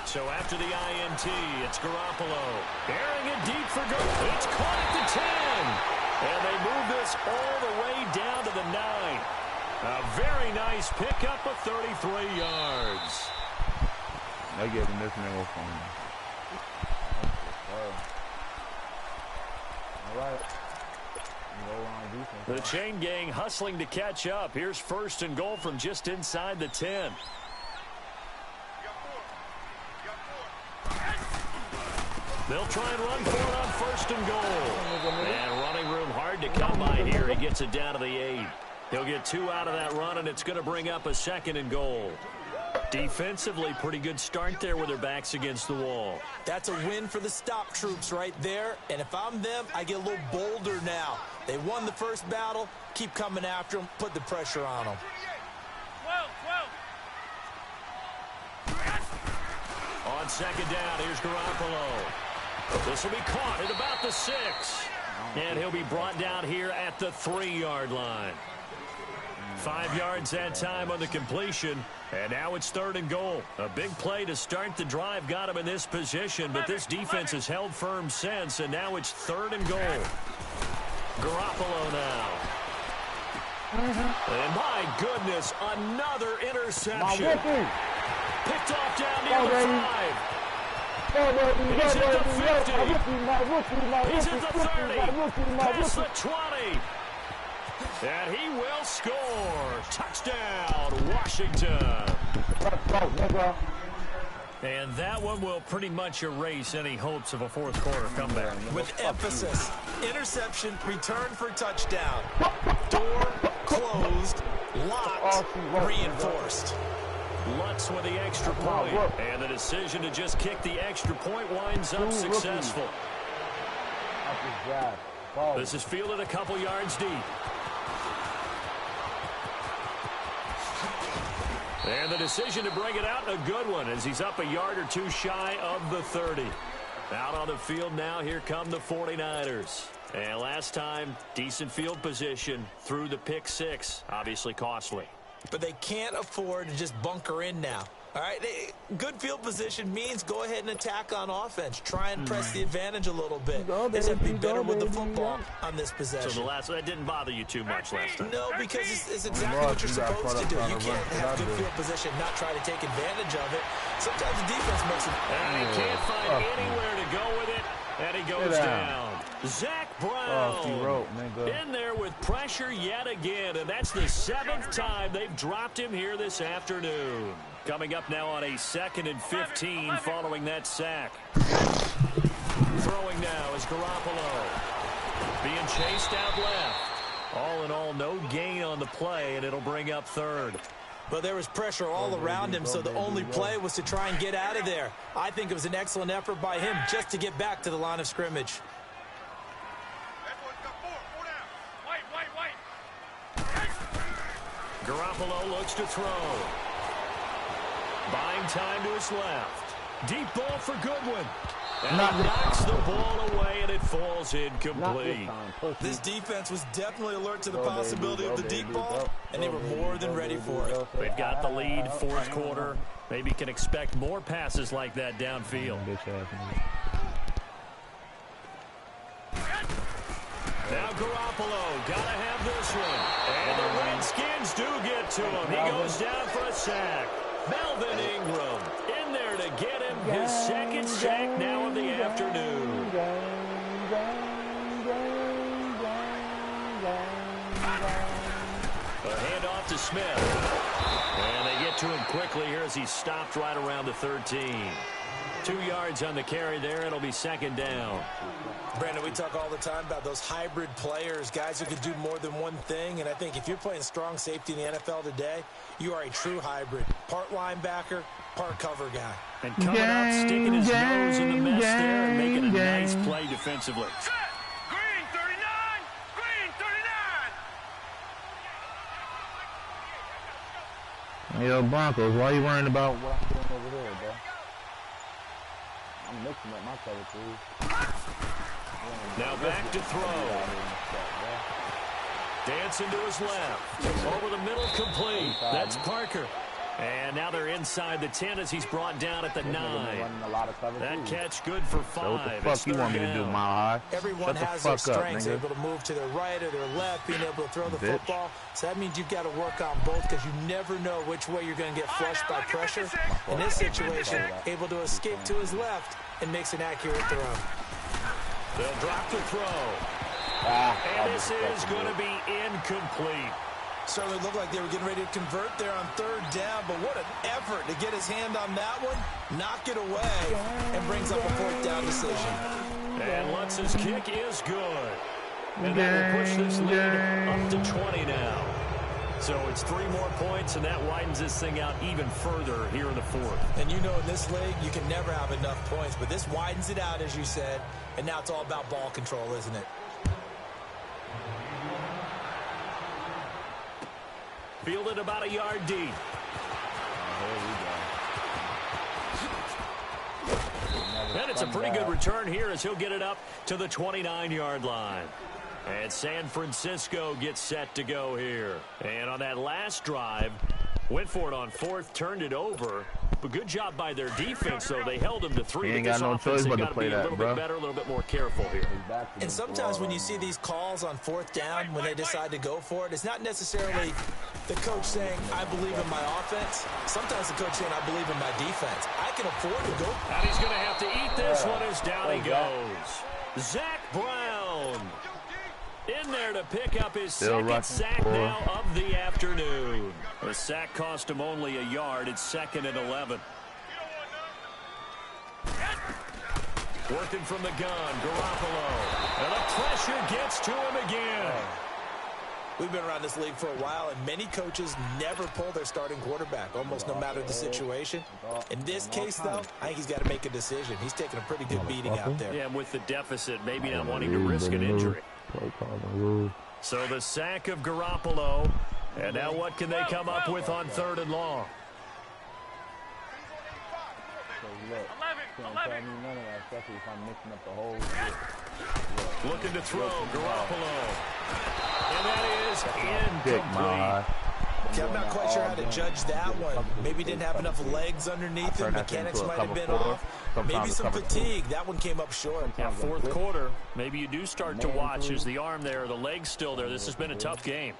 So after the INT, it's Garoppolo. Airing it deep for goal. It's caught at the 10. And they move this all the way down to the 9. A very nice pickup of 33 yards. They giving this nigga fun. All right. The chain gang hustling to catch up. Here's first and goal from just inside the 10. They'll try and run for it on first and goal. And running room hard to come by here. He gets it down to the 8. He'll get 2 out of that run, and it's going to bring up a second and goal. Defensively, pretty good start there with their backs against the wall. That's a win for the stop troops right there. And if I'm them, I get a little bolder now. They won the first battle. Keep coming after them. Put the pressure on them. 12. On second down, here's Garoppolo. This will be caught at about the 6. And he'll be brought down here at the 3-yard line. 5 yards that time on the completion. And now it's third and goal. A big play to start the drive got him in this position, but this defense has held firm since, and now it's third and goal. Garoppolo now. And my goodness, another interception. Picked off down near the 5. He's at the 50. He's at the 30. Past the 20. And he will score. Touchdown, Washington. And that one will pretty much erase any hopes of a fourth quarter comeback. With emphasis. Interception, return for touchdown. Door closed, locked, reinforced. Lutz with the extra point. And the decision to just kick the extra point winds up successful. This is fielded a couple yards deep. And the decision to bring it out, a good one, as he's up a yard or two shy of the 30. Out on the field now, here come the 49ers. And last time, decent field position through the pick 6, obviously costly. But they can't afford to just bunker in now. All right, good field position means go ahead and attack on offense. Try and press the advantage a little bit. They just have to be better with the football on this possession. So that didn't bother you too much last time? No, because it's exactly what you're supposed to do. You can't have good field position, not try to take advantage of it. Sometimes the defense makes it. And he can't find anywhere to go with it, and he goes down. Zach Brown in there with pressure yet again, and that's the 7th time they've dropped him here this afternoon. Coming up now on a 2nd and 15 following that sack. Throwing now is Garoppolo. Being chased out left. All in all, no gain on the play, and it'll bring up third. But there was pressure all around him, so the only play was to try and get out of there. I think it was an excellent effort by him just to get back to the line of scrimmage. Garoppolo looks to throw. Buying time to his left. Deep ball for Goodwin. And he knocks the ball away, and it falls incomplete. This defense was definitely alert to the possibility of the deep ball, and they were more than ready for it. They've got the lead, fourth quarter. Maybe can expect more passes like that downfield. Now Garoppolo, gotta have this one. And the Redskins do get to him. He goes down for a sack. Melvin Ingram in there to get him his 2nd sack now of the afternoon. A handoff to Smith. And they get to him quickly here as he's stopped right around the 13. 2 yards on the carry there. It'll be second down. Brandon, we talk all the time about those hybrid players, guys who can do more than one thing. And I think if you're playing strong safety in the NFL today, you are a true hybrid. Part linebacker, part cover guy. And coming up, sticking his nose in the mess there and making a nice play defensively. Set. Green 39. Green 39. Yo, Broncos, why are you worrying about what I'm doing over there, bro? I'm mixing up my cover, too. Now back to throw. Dancing to his left. Over the middle, complete. That's Parker. And now they're inside the 10 as he's brought down at the 9. That catch good for 5. So what the fuck you want me to do, Mile High? Everyone has their strengths, able to move to their right or their left, being able to throw the football. So that means you've got to work on both because you never know which way you're going to get flushed by pressure. In this situation, able to escape to his left and makes an accurate throw. They'll drop the throw. And this is going to be incomplete. Certainly looked like they were getting ready to convert there on 3rd down, but what an effort to get his hand on that one, knock it away, and brings up a 4th down decision. And Lutz's kick is good. And that will push this lead up to 20 now. So it's 3 more points, and that widens this thing out even further here in the 4th. And you know in this league, you can never have enough points, but this widens it out, as you said, and now it's all about ball control, isn't it? Fielded about a yard deep. And it's a pretty good return here as he'll get it up to the 29-yard line. And San Francisco gets set to go here. And on that last drive, went for it on 4th, turned it over. But good job by their defense, though. They held them to 3. He ain't got no choice but to play that, bit better, a little bit more careful here. And sometimes when you see these calls on 4th down, when they decide to go for it, it's not necessarily the coach saying, I believe in my offense. Sometimes the coach saying, I believe in my defense. I can afford to go. And he's going to have to eat this one as down he goes. Zach Brown in there to pick up his second sack now of the afternoon. The sack cost him only a yard. It's 2nd and 11. Working from the gun, Garoppolo. And the pressure gets to him again. We've been around this league for a while, and many coaches never pull their starting quarterback, almost no matter the situation. In this case, though, I think he's got to make a decision. He's taking a pretty good beating out there. Yeah, and with the deficit, maybe not wanting to risk an injury. So the sack of Garoppolo. And now what can they come up with on 3rd and long? Looking to throw, Garoppolo. And that is incomplete. Okay, I'm not quite sure how to judge that one. Maybe didn't have enough legs underneath him. Mechanics might have been off. Maybe some fatigue. That one came up short. Yeah, 4th quarter. Maybe you do start to watch as the arm there, the leg's still there. This has been a tough game.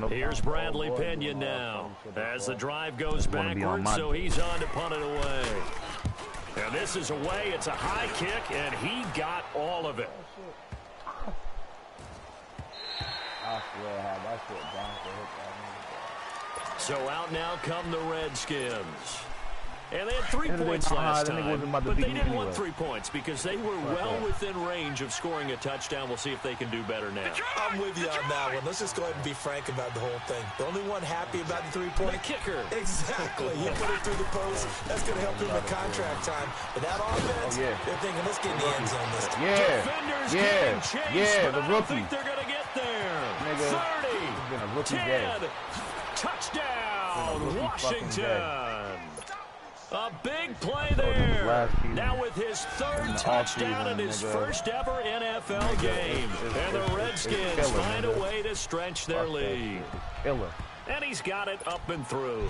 Here's Bradley Pena now as the drive goes backward, so he's on to punt it away. And this is away. It's a high kick, and he got all of it. So out now come the Redskins. And they had 3 points last time, but they didn't want 3 points because they were well within range of scoring a touchdown. We'll see if they can do better now. I'm with you on that one. Let's just go ahead and be frank about the whole thing. The only one happy about the 3-point. The kicker. Exactly. You put it through the post. That's going to help him in contract time. But that offense, they're thinking, let's get in the end zone this time. The rookie. I think they're going to get there. 30, 10, touchdown, Washington. A big play there. Now with his 3rd touchdown in his first ever NFL game. And the Redskins find a way to stretch their lead. And he's got it up and through.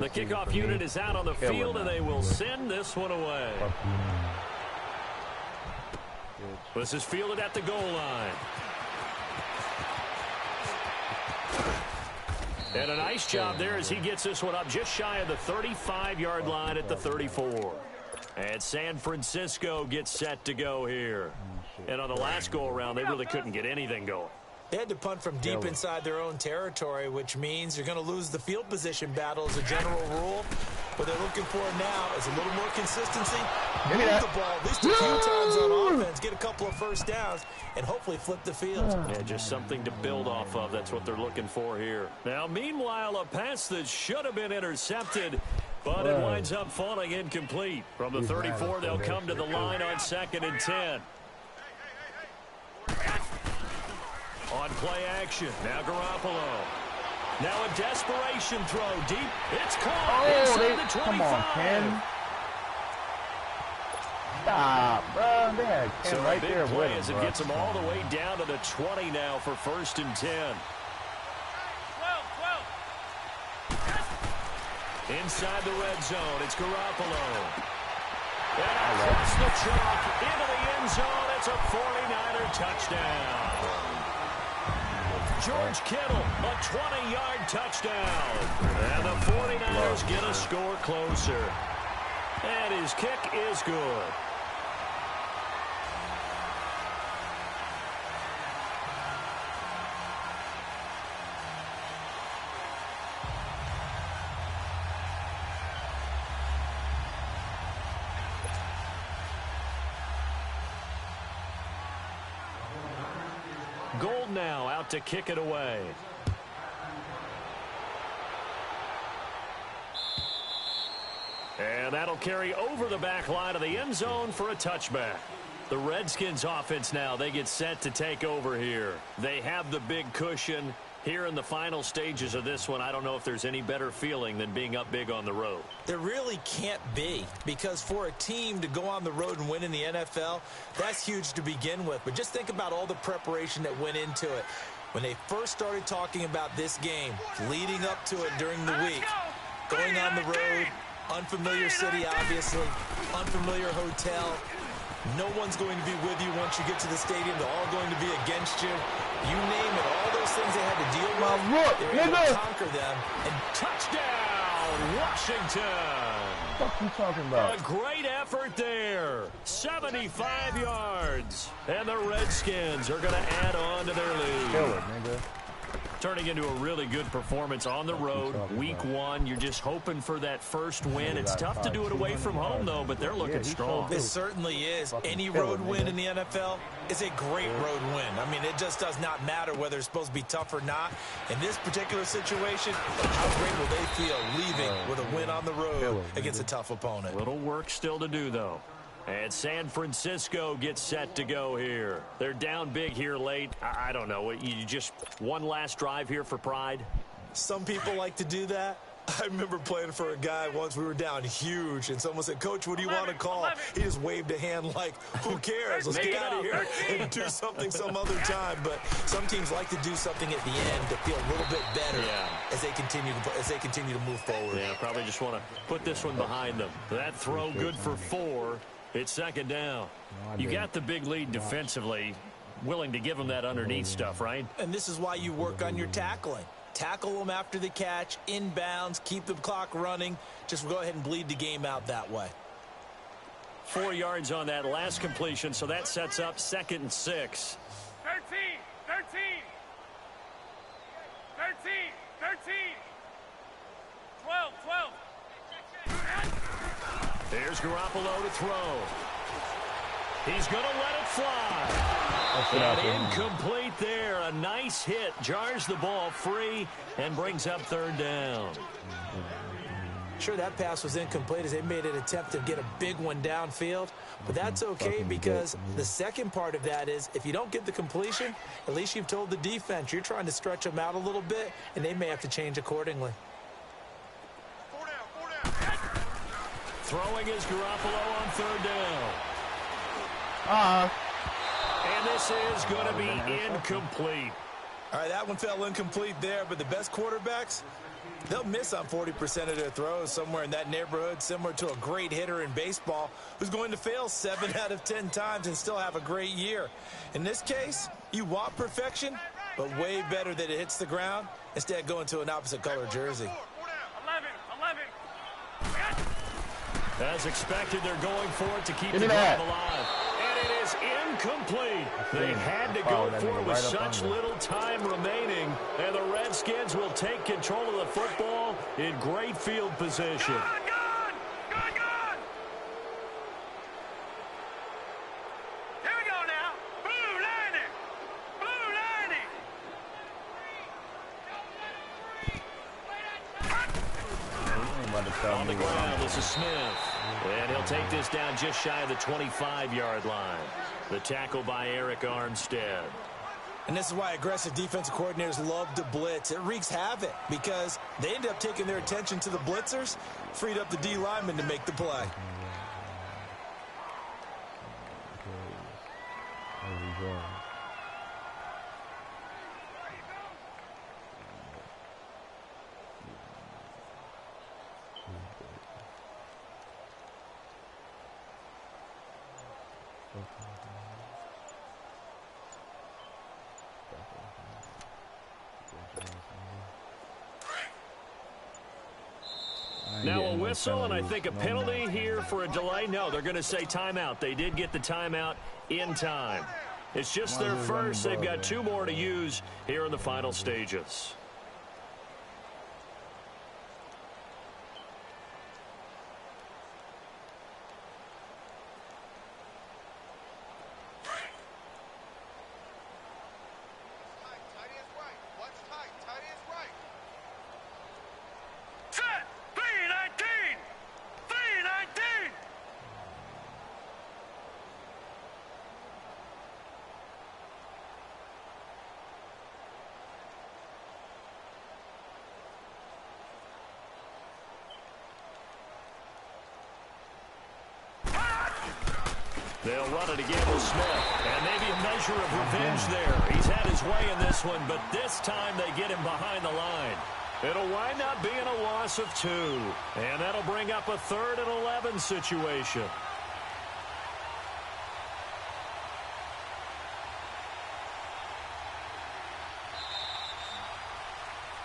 The kickoff unit is out on the field, and they will send this one away. This is fielded at the goal line. And a nice job there as he gets this one up just shy of the 35-yard line at the 34. And San Francisco gets set to go here. And on the last go-around, they really couldn't get anything going. They had to punt from deep inside their own territory, which means you're going to lose the field position battle as a general rule. What they're looking for now is a little more consistency. Move the ball at least a few times on offense, get a couple of first downs, and hopefully flip the field. Yeah, just something to build off of. That's what they're looking for here. Now, meanwhile, a pass that should have been intercepted, but it winds up falling incomplete. From the 34, they'll come to the line on 2nd and 10. On play action, now Garoppolo. Now a desperation throw deep. It's caught inside the 25. Come on, Ken. Stop, bro. They had Ken so right a big there play with as him, it bro. gets them all the way down to the 20 now for 1st and 10. 12. Inside the red zone, it's Garoppolo. And across the chalk into the end zone. It's a 49er touchdown. George Kittle, a 20-yard touchdown. And the 49ers get a score closer. And his kick is good. Gold now out to kick it away. And that'll carry over the back line of the end zone for a touchback. The Redskins offense now, they get set to take over here. They have the big cushion. Here in the final stages of this one, I don't know if there's any better feeling than being up big on the road. There really can't be, because for a team to go on the road and win in the NFL, that's huge to begin with. But just think about all the preparation that went into it. When they first started talking about this game, leading up to it during the week, going on the road, unfamiliar city, obviously, unfamiliar hotel. No one's going to be with you once you get to the stadium. They're all going to be against you. You name it, all those things they had to deal with, they were able to conquer them. And touchdown, Washington! What are you talking about? A great effort there. 75 yards. And the Redskins are going to add on to their lead. Kill it, nigga. Turning into a really good performance on the road. Week 1, you're just hoping for that first win. It's tough to do it away from home, though, but they're looking strong. It certainly is. Any road win in the NFL is a great road win. I mean, it just does not matter whether it's supposed to be tough or not. In this particular situation, how great will they feel leaving with a win on the road against a tough opponent? Little work still to do, though. And San Francisco gets set to go here. They're down big here late. I don't know. You just one last drive here for pride? Some people like to do that. I remember playing for a guy once. We were down huge, and someone said, "Coach, what do you want to call?" He just waved a hand like, who cares? Let's get out of here and do something some other time. But some teams like to do something at the end to feel a little bit better as they continue to move forward. Yeah, probably just want to put this one behind them. That throw good for 4. It's 2nd down. You got the big lead defensively. Willing to give them that underneath stuff, right? And this is why you work on your tackling. Tackle them after the catch, inbounds, keep the clock running. Just go ahead and bleed the game out that way. 4 yards on that last completion, so that sets up 2nd and 6. 13. 12. There's Garoppolo to throw. He's going to let it fly. And incomplete there. A nice hit. Jars the ball free and brings up 3rd down. Sure, that pass was incomplete as they made an attempt to get a big one downfield. But that's okay, because the second part of that is if you don't get the completion, at least you've told the defense you're trying to stretch them out a little bit, and they may have to change accordingly. Throwing is Garoppolo on 3rd down. And this is going to be incomplete. All right, that one fell incomplete there, but the best quarterbacks, they'll miss on 40% of their throws, somewhere in that neighborhood, similar to a great hitter in baseball who's going to fail 7 out of 10 times and still have a great year. In this case, you want perfection, but way better that it hits the ground instead of going to an opposite color jersey. As expected, they're going for it to keep the drive alive. And it is incomplete. They had to go for it with such little time remaining. And the Redskins will take control of the football in great field position. On the ground, this is Smith. And he'll take this down just shy of the 25-yard line. The tackle by Eric Armstead. And this is why aggressive defensive coordinators love to blitz. It wreaks havoc because they end up taking their attention to the blitzers, freed up the D lineman to make the play. Now a whistle, and I think a penalty here for a delay. No, they're going to say timeout. They did get the timeout in time. It's just their first. They've got 2 more to use here in the final stages. They'll run it again with Smith. And maybe a measure of revenge there. He's had his way in this one, but this time they get him behind the line. It'll wind up being a loss of 2. And that'll bring up a 3rd and 11 situation.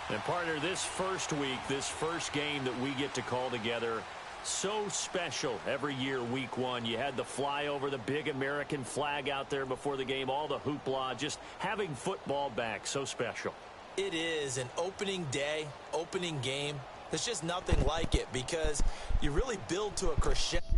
And partner, this first week, this first game that we get to call together, so special every year, week 1. You had the flyover, the big American flag out there before the game, all the hoopla, just having football back, so special. It is an opening day, opening game. There's just nothing like it because you really build to a crescendo.